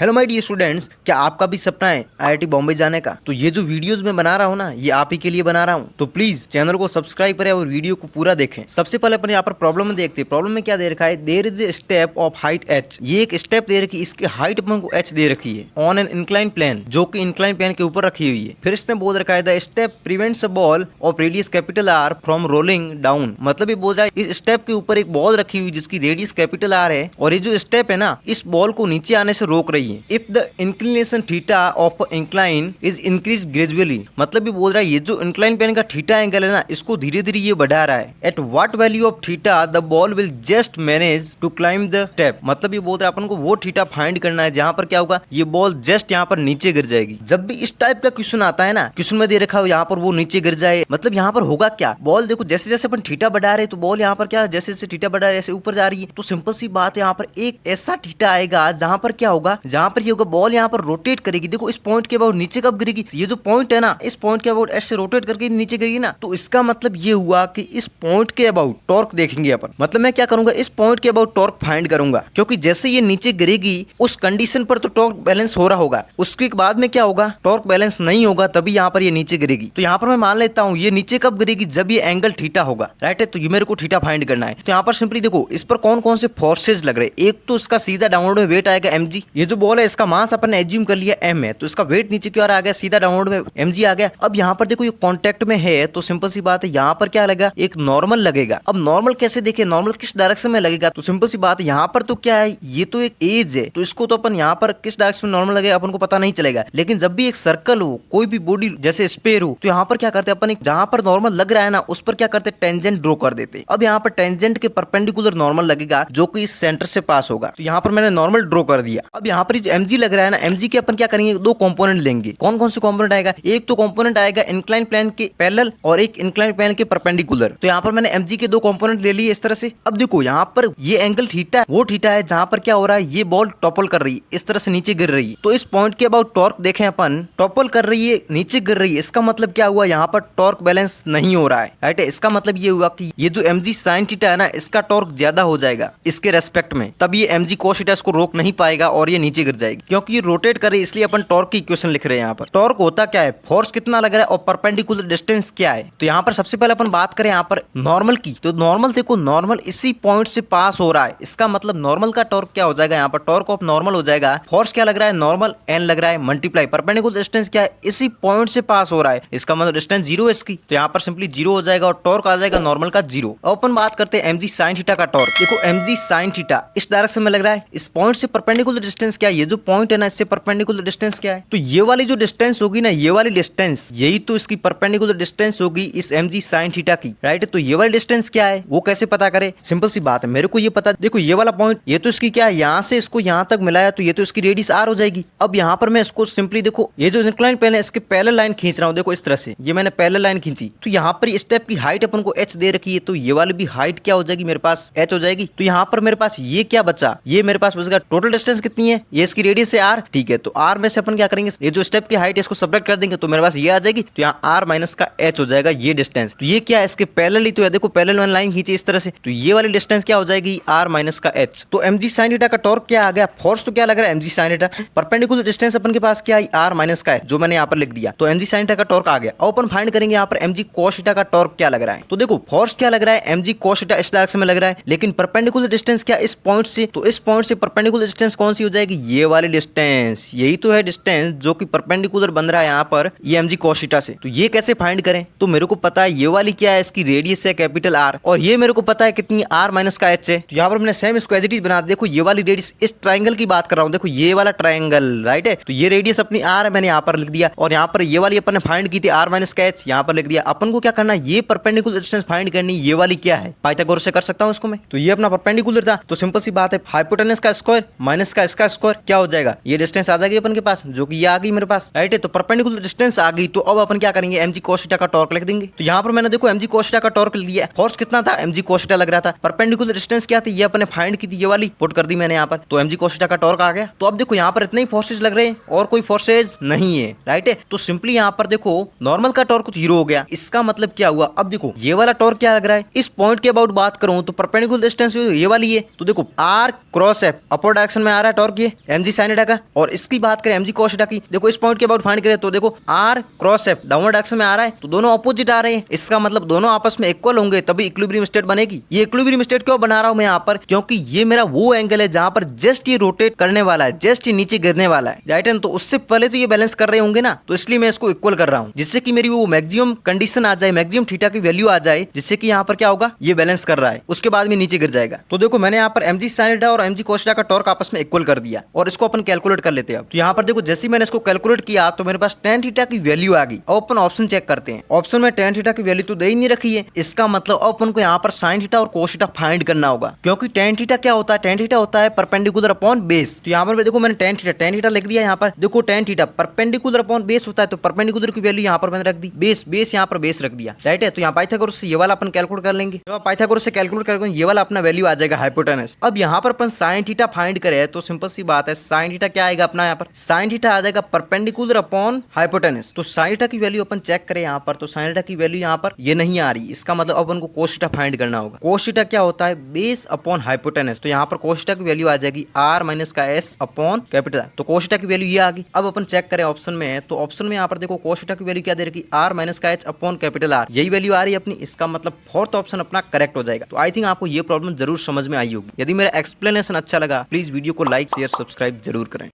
Hello my dear students, क्या आपका भी सपना है आईआईटी बॉम्बे जाने का? तो ये जो वीडियोस मैं बना रहा हूँ ना, ये आप ही के लिए बना रहा हूँ। तो प्लीज चैनल को सब्सक्राइब करें और वीडियो को पूरा देखें। सबसे पहले अपन यहाँ पर प्रॉब्लम में देखते हैं। प्रॉब्लम में क्या दे रखा है, there is a step of height h। ये एक स्टेप दे रखी है, इसकी हाइट अपन को h दे रखी है ऑन एन इंक्लाइन प्लेन, जो कि इंक्लाइन प्लेन के ऊपर रखी हुई है। फिर इसने बोल रखा है the step prevents a ball of radius capital R from rolling down. मतलब ये बोल रहा है इस स्टेप के ऊपर एक बॉल रखी हुई जिसकी रेडियस कैपिटल आर है, और ये जो स्टेप है ना, इस बॉल को नीचे आने से रोक रही है। If the inclination theta of incline is increase gradually. मतलब ये बोल रहा है ये जो इंक्लाइन प्लेन का थीटा एंगल है ना, इसको धीरे धीरे ये बढ़ा रहा है। At what value of theta the ball will just manage to climb the step. मतलब ये बोल रहा है अपन को वो थीटा फाइंड करना है जहां पर क्या होगा, ये बॉल जस्ट यहाँ पर नीचे गिर जाएगी। जब भी इस टाइप का क्वेश्चन आता है ना, क्वेश्चन में दे रखा हो यहाँ पर वो नीचे गिर जाए, मतलब यहाँ पर होगा क्या, बॉल देखो जैसे जैसे अपन थीटा बढ़ा रहे तो बॉल यहाँ पर क्या जैसे जैसे थीटा बढ़ा रहे ऐसे ऊपर जा रही है। तो सिंपल सी बात है, यहाँ पर एक ऐसा थीटा आएगा जहां पर क्या होगा, जहां पर ये होगा बॉल यहाँ पर रोटेट करेगी। देखो इस पॉइंट के अबाउट नीचे कब गिरेगी, ये जो पॉइंट है ना, इस पॉइंट के अबाउट ऐसे रोटेट करके नीचे गिरेगी ना। तो इसका मतलब ये हुआ कि इस पॉइंट के अबाउट टॉर्क देखेंगे अपन। मतलब मैं क्या करूंगा, इस पॉइंट के अबाउट टॉर्क फाइंड करूंगा, क्योंकि जैसे ये नीचे गिरेगी उस कंडीशन पर तो टॉर्क बैलेंस हो रहा होगा। उसके बाद में क्या होगा, टॉर्क बैलेंस नहीं होगा, तभी यहाँ पर ये नीचे गिरेगी। तो यहाँ पर मैं मान लेता हूँ ये नीचे कब गिरेगी, जब ये एंगल थीटा होगा, राइट है। तो ये मेरे को थीटा फाइंड करना है। तो यहाँ पर सिंपली देखो इस पर कौन कौन से फोर्सेज लग रहे हैं। एक तो इसका सीधा डाउनवर्ड में वेट आएगा mg। ये जो बॉल है इसका मास अपन ने एज्यूम कर लिया m है, तो इसका वेट नीचे की ओर आ गया, सीधा डाउनवर्ड में mg आ गया। अब यहाँ पर देखो ये कांटेक्ट में है, तो सिंपल सी बात है यहाँ पर क्या लगेगा, एक नॉर्मल लगेगा। अब नॉर्मल कैसे देखे, नॉर्मल किस डायरेक्शन में लगेगा, तो सिंपल सी बात है यहाँ पर तो क्या है, ये तो एक एज है, तो इसको तो अपन यहाँ पर किस डायरेक्शन में नॉर्मल लगेगा अपन को पता नहीं चलेगा। लेकिन जब भी एक सर्कल हो, कोई भी बॉडी जैसे स्पेयर हो, तो यहाँ पर क्या करते हैं अपन, जहां पर नॉर्मल लग रहा है ना उस पर क्या करते हैं, टेंजेंट ड्रॉ कर देते। अब यहाँ पर टेंजेंट के परपेंडिकुलर नॉर्मल लगेगा जो कि इस सेंटर से पास होगा। तो यहाँ पर मैंने नॉर्मल ड्रॉ कर दिया। अब यहाँ पर जो mg लग रहा है ना, mg के अपन क्या करेंगे, दो कंपोनेंट लेंगे। कौन कौन से कंपोनेंट आएगा, एक तो कंपोनेंट आएगा इंक्लाइन प्लेन के पैरेलल और एक इंक्लाइन प्लेन के परपेंडिकुलर। तो यहाँ पर मैंने mg के दो कंपोनेंट ले लिए इस तरह से। अब देखो यहाँ पर ये एंगल थीटा वो थीटा है जहां पर क्या हो रहा है, ये बॉल टॉपल कर रही है, इस तरह से नीचे गिर रही है। तो इस पॉइंट के अबाउट टॉर्क देखें अपन, टॉपल कर रही है, नीचे गिर रही है। इसका मतलब क्या हुआ, यहाँ पर टॉर्क बैलेंस नहीं हो रहा है, राइट है। इसका मतलब ये हुआ कि ये जो mg sin थीटा है ना, इसका टॉर्क ज्यादा हो जाएगा इसके रेस्पेक्ट में, तब ये mg cos थीटा इसको रोक नहीं पाएगा और ये नीचे गिर जाएगी। क्योंकि ये रोटेट कर रही है, इसलिए अपन टॉर्क की इक्वेशन लिख रहे हैं। यहाँ पर टॉर्क होता क्या है, फोर्स कितना लग रहा है और परपेंडिकुलर डिस्टेंस क्या है। तो यहाँ पर सबसे पहले अपन बात करें यहाँ पर नॉर्मल की, तो नॉर्मल देखो, नॉर्मल इसी पॉइंट से पास हो रहा है। इसका मतलब नॉर्मल का टॉर्क क्या हो जाएगा, यहाँ पर टॉर्क ऑफ नॉर्मल हो जाएगा। फोर्स क्या लग रहा है, नॉर्मल n लग रहा है, मल्टीप्लाई परपेंडिकुलर डिस्टेंस क्या है, इसी पॉइंट से पास हो रहा है। इसका मतलब डिस्टेंस जीरो है इसकी, तो यहाँ पर सिंपली जीरो हो जाएगा और टॉर्क आ जाएगा नॉर्मल का जीरो। अब अपन बात करते हैं mg sin थीटा का टॉर्क। देखो mg sin थीटा इस डायरेक्शन में लग रहा है, इस पॉइंट से परपेंडिकुलर डिस्टेंस क्या है, ये जो पॉइंट है ना इससे परपेंडिकुलर डिस्टेंस क्या है, तो ये वाली जो डिस्टेंस होगी ना, ये वाली डिस्टेंस यही तो इसकी परपेंडिकुलर डिस्टेंस होगी इस mg sin थीटा की, राइट है। तो ये वाली डिस्टेंस क्या है, वो कैसे पता करें, सिंपल सी बात है, मेरे को ये पता, देखो ये वाला पॉइंट ये तो इसकी क्या है, यहाँ से इसको यहाँ तक मिलाया तो ये तो इसकी रेडियस r हो जाएगी। अब यहाँ पर मैं इसको सिंपली देखो, ये जो इंक्लाइन प्लेन है इसके पैरेलल लाइन खींच रहा हूँ, देखो इस तरह से ये मैंने पैरेलल लाइन खींची। तो यहाँ पर स्टेप की हाइट अपन को h दे रखी है, तो ये वाली भी हाइट क्या हो जाएगी, मेरे पास h हो जाएगी। तो यहाँ पर मेरे पास ये क्या बचा, ये मेरे पास बचेगा टोटल डिस्टेंस कितनी है, ये इसकी रेडियस है r, ठीक है। तो r में से अपन क्या करेंगे, ये जो स्टेप की हाइट है इसको सब्ट्रैक्ट कर देंगे, तो मेरे पास ये आ जाएगी। तो यहाँ r माइनस का h हो जाएगा ये डिस्टेंस। तो ये क्या है, इसके पैरेलल ही तो है, देखो पैरेलल लाइन खींची इस तरह से, तो ये वाली डिस्टेंस क्या हो जाएगी, r माइनस का h। तो mg sin थीटा का टॉर्क क्या आ गया, फोर्स तो क्या लग रहा है mg sin थीटा, परपेंडिकुलर डिस्टेंस अपन के पास क्या है, r माइनस का h, जो मैंने यहाँ पर लिख दिया। तो mg sin थीटा का टॉर्क आ गया। अब अपन फाइंड करेंगे यहाँ पर mg cos थीटा का टॉर्क क्या लग रहा है। तो देखो फोर्स क्या लग रहा है, mg cos थीटा इस डायरेक्शन में लग रहा है, लेकिन परपेंडिकुलर डिस्टेंस क्या इस पॉइंट से, तो इस पॉइंट से परपेंडिकुलर डिस्टेंस कौन सी हो जाएगी, ये वाली डिस्टेंस, यही तो है डिस्टेंस जो कि परपेंडिकुलर बन रहा है यहाँ पर ये mg cos थीटा से। तो ये कैसे फाइंड करें, तो मेरे को पता है ये वाली क्या है, इसकी रेडियस है कैपिटल R, और ये मेरे को पता है कितनी r माइनस का h है। तो यहाँ पर मैंने सेम इसको एज इट इज बना, देखो ये वाली रेडियस, इस ट्राइंगल की बात कर रहा हूँ, देखो ये वाला ट्राइंगल, राइट है। तो ये रेडियस अपनी r है, मैंने यहाँ पर लिख दिया, और यहाँ पर ये वाली अपन ने फाइंड की थी r माइनस का h, यहाँ पर लिख दिया। अपन को क्या करना है, ये परपेंडिकुलर डिस्टेंस फाइंड करनी, ये वाली क्या है, पाइथागोरस से कर सकता हूँ इसको मैं। तो ये अपना परपेंडिकुलर था, तो सिंपल सी बात है, हाइपोटेनस का स्क्वायर माइनस का इसका स्क्वायर क्या हो जाएगा, ये डिस्टेंस आ जाएगी अपन के पास, जो कि ये आ गई मेरे पास, राइट है। तो परपेंडिकुलर डिस्टेंस आ गई, तो अब अपन क्या करेंगे, mg cos थीटा का टॉर्क लिख देंगे। तो यहाँ पर मैंने देखो mg cos थीटा का टॉर्क लिख दिया। फोर्स कितना था, mg cos थीटा लग रहा था, परपेंडिकुलर डिस्टेंस क्या थी, ये अपने फाइंड की थी, ये वाली पुट कर दी मैंने यहाँ पर, तो mg cos थीटा का टॉर्क आ गया। तो अब देखो यहाँ पर इतने ही फोर्सेज लग रहे हैं और कोई फोर्सेज नहीं है, राइट है। तो सिंपली यहाँ पर देखो नॉर्मल का टॉर्क जीरो हो गया। इसका मतलब क्या हुआ, अब देखो ये वाला टॉर्क क्या लग रहा है, इस पॉइंट के अबाउट बात करूं तो परपेंडिकुलर डिस्टेंस ये वाली है, तो देखो r cross f upper direction में आ रहा है टॉर्क, ये mg sin थीटा का। और इसकी बात करें mg cos थीटा की, देखो इस पॉइंट के अबाउट फाइंड करें तो देखो r cross f downward direction में आ रहा है तो दोनों ऑपोजिट आ रहे हैं, इसका मतलब दोनों आपस में इक्वल होंगे तभी इक्विलिब्रियम स्टेट बनेगी। ये इक्विलिब्रियम स्टेट क्यों बना रहा हूं मैं यहाँ पर, क्योंकि ये मेरा वो एंगल है जहां पर जस्ट ये रोटेट करने वाला है, जस्ट ये नीचे गिरने वाला है, राइट है। तो उससे पहले तो ये बैलेंस कर रहे होंगे ना, तो इसलिए मैं इसको इक्वल कर रहा हूँ जिससे कि मेरी वो मैक्सिमम कंडीशन आ जाए, मैक्सिमम थीटा की वैल्यू आ जाए, जिससे कि यहाँ पर क्या होगा, ये बैलेंस कर रहा है, उसके बाद में नीचे गिर जाएगा। तो देखो मैंने यहाँ पर mg sin थीटा और mg cos थीटा का टॉर्क आपस में इक्वल कर दिया और इसको अपन कैलकुलेट कर लेते हैं। अब तो यहाँ पर देखो जैसे मैंने इसको कैलकुलेट किया तो मेरे पास tan थीटा की वैल्यू आ गई। अब अपन ऑप्शन चेक करते हैं, ऑप्शन में tan थीटा की वैल्यू तो दे ही नहीं रखी है, इसका मतलब अपन को यहाँ पर sin थीटा और cos थीटा फाइंड करना होगा, क्योंकि tan थीटा क्या होता है, tan थीटा होता है परपेंडिकुलर अपॉन बेस। तो यहाँ पर देखो मैंने tan थीटा लिख दिया, यहाँ पर देखो tan theta perpendicular upon base होता है, तो परपेंडिकुलर की वैल्यू यहाँ पर मैंने रख दी, बेस यहाँ पर बेस रख दिया, राइट है। तो यहाँ पाइथागोरस से ये वाला अपन कैलकुलेट कर लेंगे, जब पाइथागोरस से कैलकुलेट करेंगे ये वाला अपना वैल्यू आ जाएगा हाइपोटेनस। अब यहाँ पर अपन sin थीटा फाइंड करे तो सिंपल सी बात है, sin थीटा क्या आएगा अपना, यहाँ पर sin थीटा आ जाएगा परपेंडिकुलर अपॉन हाइपोटेनस। तो sin थीटा की वैल्यू अपन चेक करें यहाँ पर, तो sin थीटा की वैल्यू यहाँ पर ये नहीं आ रही, इसका मतलब अपन को cos थीटा फाइंड करना होगा। cos थीटा क्या होता है, बेस अपॉन हाइपोटेनस। तो यहाँ पर cos थीटा की वैल्यू आ जाएगी r माइनस का s अपॉन कैपिटल R। तो cos थीटा की वैल्यू ये आ गई। अब अपन चेक करें ऑप्शन में है, तो ऑप्शन में यहाँ पर देखो cos थीटा की वैल्यू क्या दे रखी, r माइनस का h अपॉन कैपिटल R, यही वैल्यू आ रही है अपनी, इसका मतलब फोर्थ ऑप्शन अपना करेक्ट हो जाएगा। तो आई थिंक आपको ये प्रॉब्लम जरूर समझ में आई होगी। यदि मेरा एक्सप्लेनेशन अच्छा लगा प्लीज वीडियो को लाइक शेयर सब्सक्राइब जरूर करें।